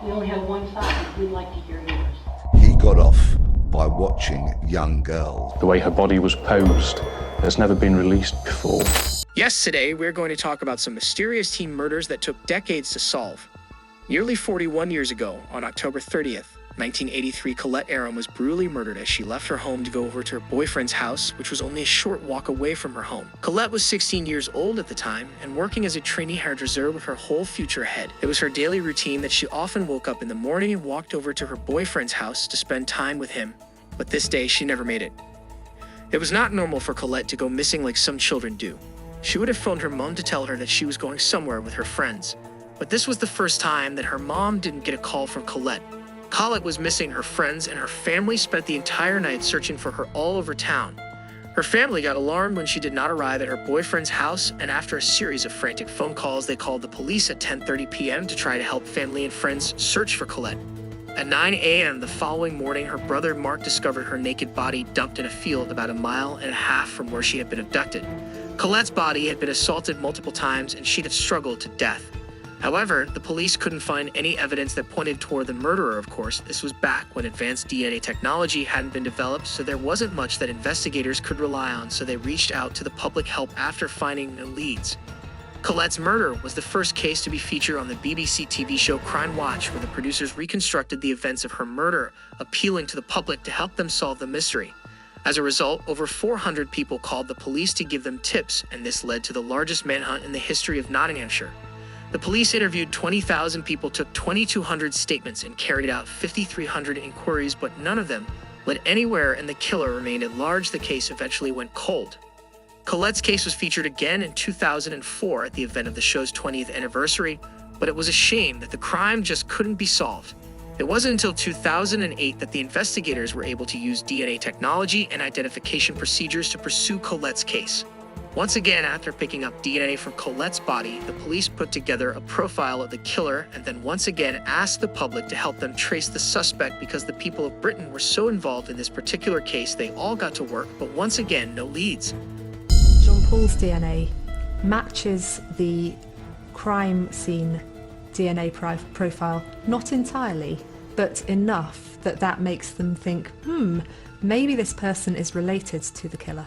We only have one side. We'd like to hear yours. He got off by watching young girls. The way her body was posed has never been released before. Yes, today we're going to talk about some mysterious teen murders that took decades to solve. Nearly 41 years ago, on October 30th, 1983, Colette Aram was brutally murdered as she left her home to go over to her boyfriend's house, which was only a short walk away from her home. Colette was 16 years old at the time and working as a trainee hairdresser with her whole future ahead. It was her daily routine that she often woke up in the morning and walked over to her boyfriend's house to spend time with him, but this day she never made it. It was not normal for Colette to go missing like some children do. She would have phoned her mom to tell her that she was going somewhere with her friends, but this was the first time that her mom didn't get a call from Colette. Colette was missing her friends, and her family spent the entire night searching for her all over town. Her family got alarmed when she did not arrive at her boyfriend's house, and after a series of frantic phone calls, they called the police at 10:30 p.m. to try to help family and friends search for Colette. At 9 a.m. the following morning, her brother Mark discovered her naked body dumped in a field about 1.5 miles from where she had been abducted. Colette's body had been assaulted multiple times, and she'd have struggled to death. However, the police couldn't find any evidence that pointed toward the murderer, of course. This was back when advanced DNA technology hadn't been developed, so there wasn't much that investigators could rely on, so they reached out to the public help after finding no leads. Colette's murder was the first case to be featured on the BBC TV show Crime Watch, where the producers reconstructed the events of her murder, appealing to the public to help them solve the mystery. As a result, over 400 people called the police to give them tips, and this led to the largest manhunt in the history of Nottinghamshire. The police interviewed 20,000 people, took 2,200 statements, and carried out 5,300 inquiries, but none of them led anywhere, and the killer remained at large. The case eventually went cold. Colette's case was featured again in 2004 at the event of the show's 20th anniversary, but it was a shame that the crime just couldn't be solved. It wasn't until 2008 that the investigators were able to use DNA technology and identification procedures to pursue Colette's case. Once again, after picking up DNA from Colette's body, the police put together a profile of the killer and then once again asked the public to help them trace the suspect. Because the people of Britain were so involved in this particular case, they all got to work, but once again, no leads. Jean Paul's DNA matches the crime scene DNA profile, not entirely, but enough that makes them think, maybe this person is related to the killer.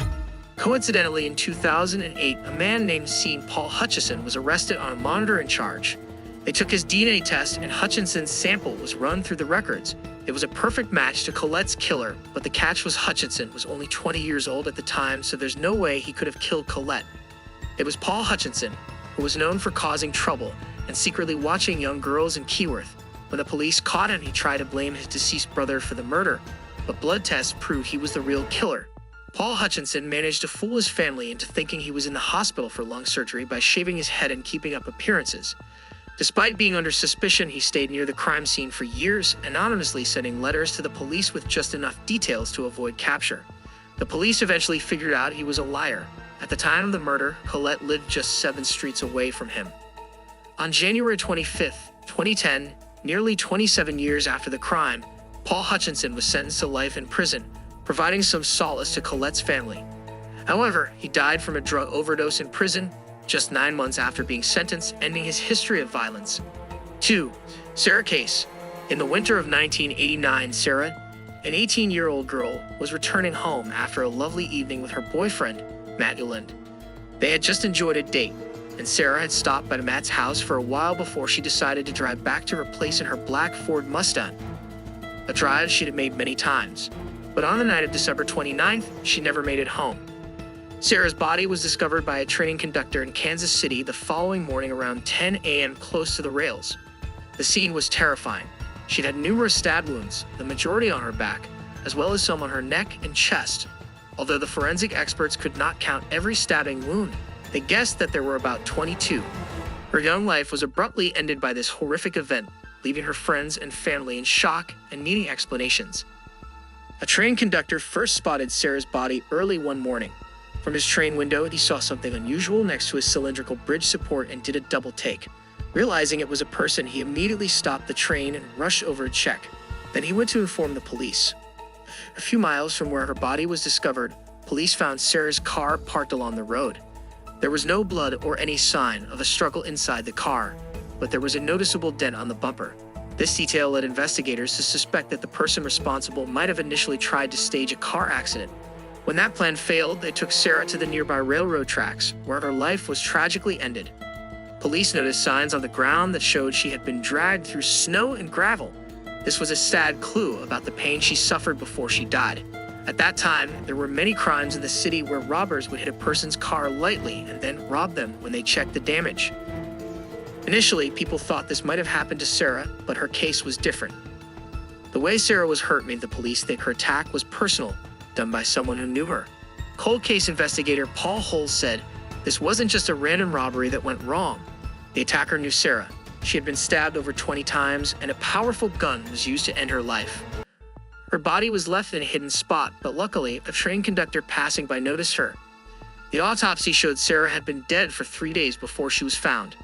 Coincidentally, in 2008, a man named Paul Hutchison was arrested on a monitoring charge. They took his DNA test, and Hutchinson's sample was run through the records. It was a perfect match to Colette's killer, but the catch was Hutchison was only 20 years old at the time, so there's no way he could have killed Colette. It was Paul Hutchison, who was known for causing trouble and secretly watching young girls in Keyworth. When the police caught him, he tried to blame his deceased brother for the murder, but blood tests proved he was the real killer. Paul Hutchison managed to fool his family into thinking he was in the hospital for lung surgery by shaving his head and keeping up appearances. Despite being under suspicion, he stayed near the crime scene for years, anonymously sending letters to the police with just enough details to avoid capture. The police eventually figured out he was a liar. At the time of the murder, Colette lived just 7 streets away from him. On January 25th, 2010, nearly 27 years after the crime, Paul Hutchison was sentenced to life in prison, providing some solace to Colette's family. However, he died from a drug overdose in prison just 9 months after being sentenced, ending his history of violence. 2. Sarah Case. In the winter of 1989, Sarah, an 18-year-old girl, was returning home after a lovely evening with her boyfriend, Matt Uland. They had just enjoyed a date, and Sarah had stopped by Matt's house for a while before she decided to drive back to her place in her black Ford Mustang, a drive she'd made many times. But on the night of December 29th, she never made it home. Sarah's body was discovered by a train conductor in Kansas City the following morning around 10 a.m. close to the rails. The scene was terrifying. She'd had numerous stab wounds, the majority on her back, as well as some on her neck and chest. Although the forensic experts could not count every stabbing wound, they guessed that there were about 22. Her young life was abruptly ended by this horrific event, leaving her friends and family in shock and needing explanations. A train conductor first spotted Sarah's body early one morning. From his train window, he saw something unusual next to his cylindrical bridge support and did a double take. Realizing it was a person, he immediately stopped the train and rushed over to check. Then he went to inform the police. A few miles from where her body was discovered, police found Sarah's car parked along the road. There was no blood or any sign of a struggle inside the car, but there was a noticeable dent on the bumper. This detail led investigators to suspect that the person responsible might have initially tried to stage a car accident. When that plan failed, they took Sarah to the nearby railroad tracks, where her life was tragically ended. Police noticed signs on the ground that showed she had been dragged through snow and gravel. This was a sad clue about the pain she suffered before she died. At that time, there were many crimes in the city where robbers would hit a person's car lightly and then rob them when they checked the damage. Initially, people thought this might have happened to Sarah, but her case was different. The way Sarah was hurt made the police think her attack was personal, done by someone who knew her. Cold case investigator Paul Hull said, "This wasn't just a random robbery that went wrong. The attacker knew Sarah. She had been stabbed over 20 times, and a powerful gun was used to end her life. Her body was left in a hidden spot, but luckily, a train conductor passing by noticed her. The autopsy showed Sarah had been dead for 3 days before she was found.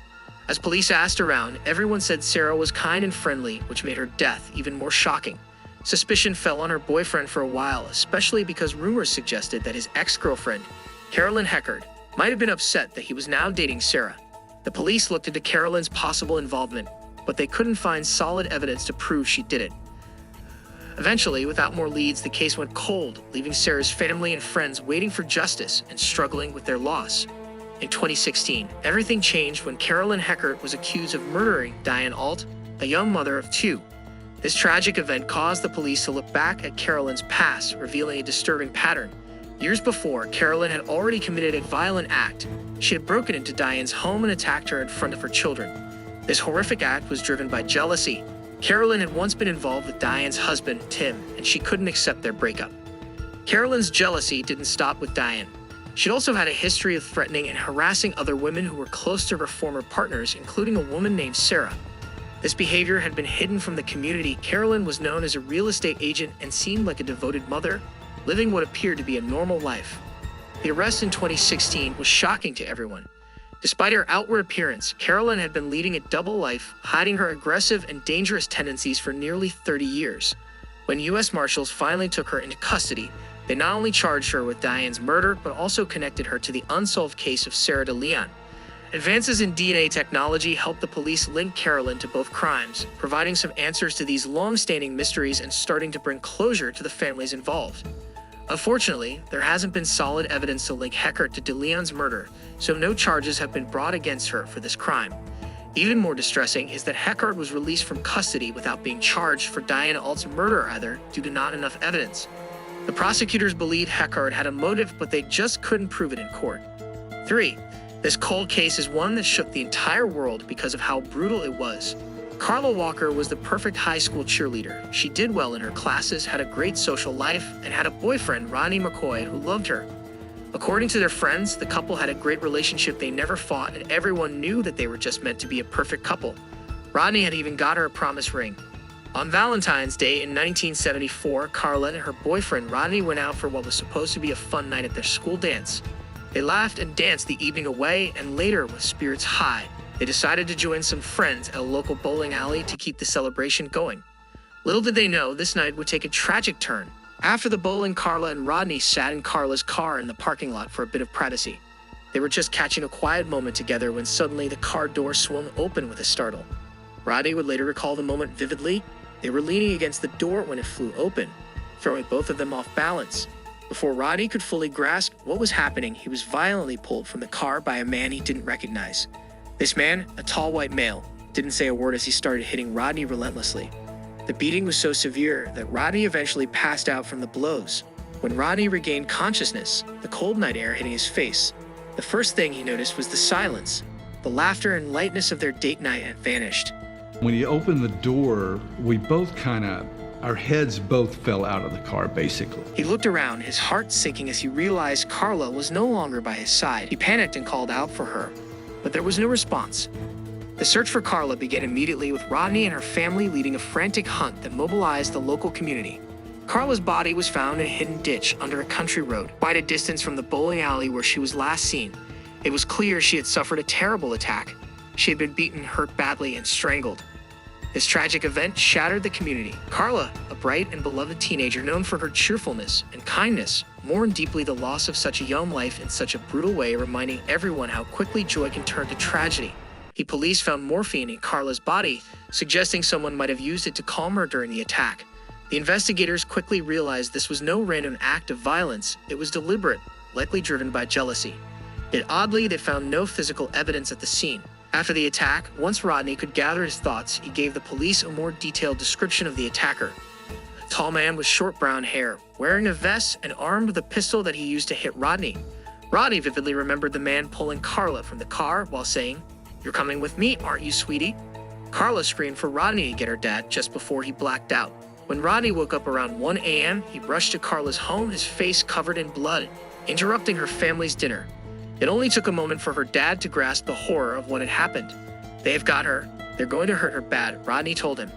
As police asked around, everyone said Sarah was kind and friendly, which made her death even more shocking. Suspicion fell on her boyfriend for a while, especially because rumors suggested that his ex-girlfriend, Carolyn Heckard, might have been upset that he was now dating Sarah. The police looked into Carolyn's possible involvement, but they couldn't find solid evidence to prove she did it. Eventually, without more leads, the case went cold, leaving Sarah's family and friends waiting for justice and struggling with their loss. In 2016, everything changed when Carolyn Heckard was accused of murdering Diane Alt, a young mother of 2. This tragic event caused the police to look back at Carolyn's past, revealing a disturbing pattern. Years before, Carolyn had already committed a violent act. She had broken into Diane's home and attacked her in front of her children. This horrific act was driven by jealousy. Carolyn had once been involved with Diane's husband, Tim, and she couldn't accept their breakup. Carolyn's jealousy didn't stop with Diane. She'd also had a history of threatening and harassing other women who were close to her former partners, including a woman named Sarah. This behavior had been hidden from the community. Carolyn was known as a real estate agent and seemed like a devoted mother, living what appeared to be a normal life. The arrest in 2016 was shocking to everyone. Despite her outward appearance, Carolyn had been leading a double life, hiding her aggressive and dangerous tendencies for nearly 30 years. When U.S. Marshals finally took her into custody, they not only charged her with Diane's murder, but also connected her to the unsolved case of Sarah DeLeon. Advances in DNA technology helped the police link Carolyn to both crimes, providing some answers to these long-standing mysteries and starting to bring closure to the families involved. Unfortunately, there hasn't been solid evidence to link Heckard to DeLeon's murder, so no charges have been brought against her for this crime. Even more distressing is that Heckard was released from custody without being charged for Diane Alt's murder either, due to not enough evidence. The prosecutors believed Heckard had a motive, but they just couldn't prove it in court. 3. This cold case is one that shook the entire world because of how brutal it was. Carla Walker was the perfect high school cheerleader. She did well in her classes, had a great social life, and had a boyfriend, Rodney McCoy, who loved her. According to their friends, the couple had a great relationship, they never fought, and everyone knew that they were just meant to be a perfect couple. Rodney had even got her a promise ring. On Valentine's Day in 1974, Carla and her boyfriend Rodney went out for what was supposed to be a fun night at their school dance. They laughed and danced the evening away, and later, with spirits high, they decided to join some friends at a local bowling alley to keep the celebration going. Little did they know, this night would take a tragic turn. After the bowling, Carla and Rodney sat in Carla's car in the parking lot for a bit of privacy. They were just catching a quiet moment together when suddenly the car door swung open with a startle. Rodney would later recall the moment vividly. They were leaning against the door when it flew open, throwing both of them off balance. Before Rodney could fully grasp what was happening, he was violently pulled from the car by a man he didn't recognize. This man, a tall white male, didn't say a word as he started hitting Rodney relentlessly. The beating was so severe that Rodney eventually passed out from the blows. When Rodney regained consciousness, the cold night air hitting his face, the first thing he noticed was the silence. The laughter and lightness of their date night had vanished. When he opened the door, we both our heads both fell out of the car, basically. He looked around, his heart sinking as he realized Carla was no longer by his side. He panicked and called out for her, but there was no response. The search for Carla began immediately, with Rodney and her family leading a frantic hunt that mobilized the local community. Carla's body was found in a hidden ditch under a country road, quite a distance from the bowling alley where she was last seen. It was clear she had suffered a terrible attack. She had been beaten, hurt badly, and strangled. This tragic event shattered the community. Carla, a bright and beloved teenager known for her cheerfulness and kindness, mourned deeply the loss of such a young life in such a brutal way, reminding everyone how quickly joy can turn to tragedy. The police found morphine in Carla's body, suggesting someone might have used it to calm her during the attack. The investigators quickly realized this was no random act of violence. It was deliberate, likely driven by jealousy. Yet oddly, they found no physical evidence at the scene. After the attack, once Rodney could gather his thoughts, he gave the police a more detailed description of the attacker. A tall man with short brown hair, wearing a vest and armed with a pistol that he used to hit Rodney. Rodney vividly remembered the man pulling Carla from the car while saying, "You're coming with me, aren't you, sweetie?" Carla screamed for Rodney to get her dad just before he blacked out. When Rodney woke up around 1 a.m., he rushed to Carla's home, his face covered in blood, interrupting her family's dinner. It only took a moment for her dad to grasp the horror of what had happened. "They've got her. They're going to hurt her bad," Rodney told him.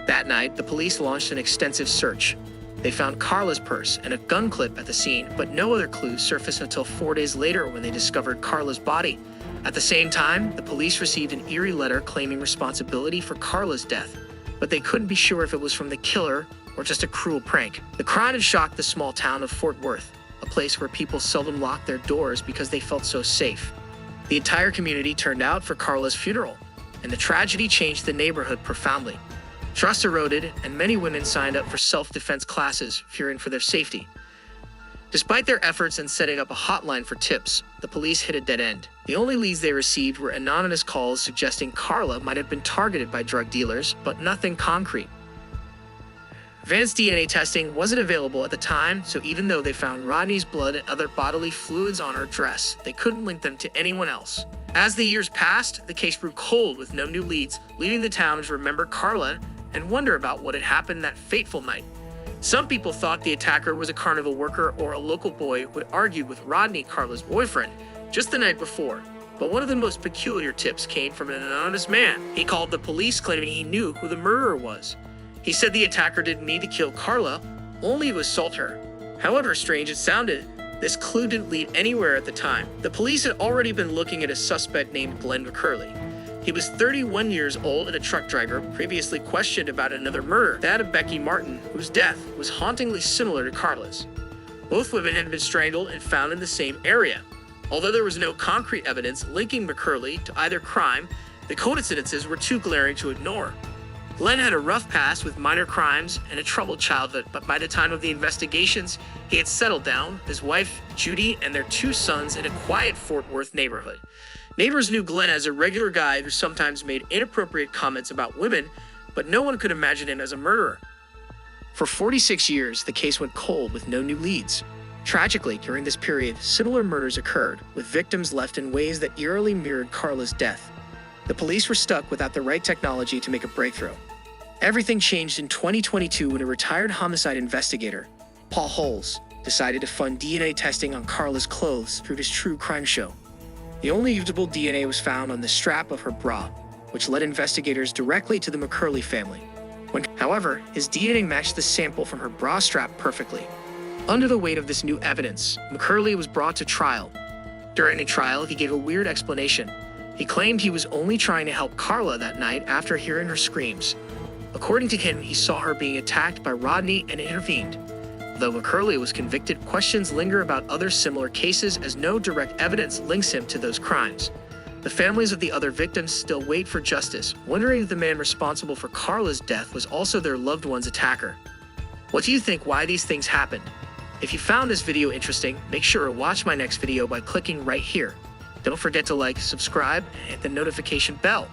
That night, the police launched an extensive search. They found Carla's purse and a gun clip at the scene, but no other clues surfaced until 4 days later when they discovered Carla's body. At the same time, the police received an eerie letter claiming responsibility for Carla's death, but they couldn't be sure if it was from the killer or just a cruel prank. The crime had shocked the small town of Fort Worth, a place where people seldom locked their doors because they felt so safe. The entire community turned out for Carla's funeral, and the tragedy changed the neighborhood profoundly. Trust eroded, and many women signed up for self-defense classes, fearing for their safety. Despite their efforts in setting up a hotline for tips, the police hit a dead end. The only leads they received were anonymous calls suggesting Carla might have been targeted by drug dealers, but nothing concrete. Advanced DNA testing wasn't available at the time, so even though they found Rodney's blood and other bodily fluids on her dress, they couldn't link them to anyone else. As the years passed, the case grew cold with no new leads, leaving the town to remember Carla and wonder about what had happened that fateful night. Some people thought the attacker was a carnival worker or a local boy who had argued with Rodney, Carla's boyfriend, just the night before. But one of the most peculiar tips came from an anonymous man. He called the police claiming he knew who the murderer was. He said the attacker didn't need to kill Carla, only to assault her. However strange it sounded, this clue didn't lead anywhere at the time. The police had already been looking at a suspect named Glenn McCurley. He was 31 years old and a truck driver, previously questioned about another murder, that of Becky Martin, whose death was hauntingly similar to Carla's. Both women had been strangled and found in the same area. Although there was no concrete evidence linking McCurley to either crime, the coincidences were too glaring to ignore. Glenn had a rough past with minor crimes and a troubled childhood, but by the time of the investigations, he had settled down, his wife, Judy, and their 2 sons in a quiet Fort Worth neighborhood. Neighbors knew Glenn as a regular guy who sometimes made inappropriate comments about women, but no one could imagine him as a murderer. For 46 years, the case went cold with no new leads. Tragically, during this period, similar murders occurred, with victims left in ways that eerily mirrored Carla's death. The police were stuck without the right technology to make a breakthrough. Everything changed in 2022 when a retired homicide investigator, Paul Holes, decided to fund DNA testing on Carla's clothes through his true crime show. The only usable DNA was found on the strap of her bra, which led investigators directly to the McCurley family. However, his DNA matched the sample from her bra strap perfectly. Under the weight of this new evidence, McCurley was brought to trial. During the trial, he gave a weird explanation. He claimed he was only trying to help Carla that night after hearing her screams. According to him, he saw her being attacked by Rodney and intervened. Though McCurley was convicted, questions linger about other similar cases as no direct evidence links him to those crimes. The families of the other victims still wait for justice, wondering if the man responsible for Carla's death was also their loved one's attacker. What do you think why these things happened? If you found this video interesting, make sure to watch my next video by clicking right here. Don't forget to like, subscribe, and hit the notification bell.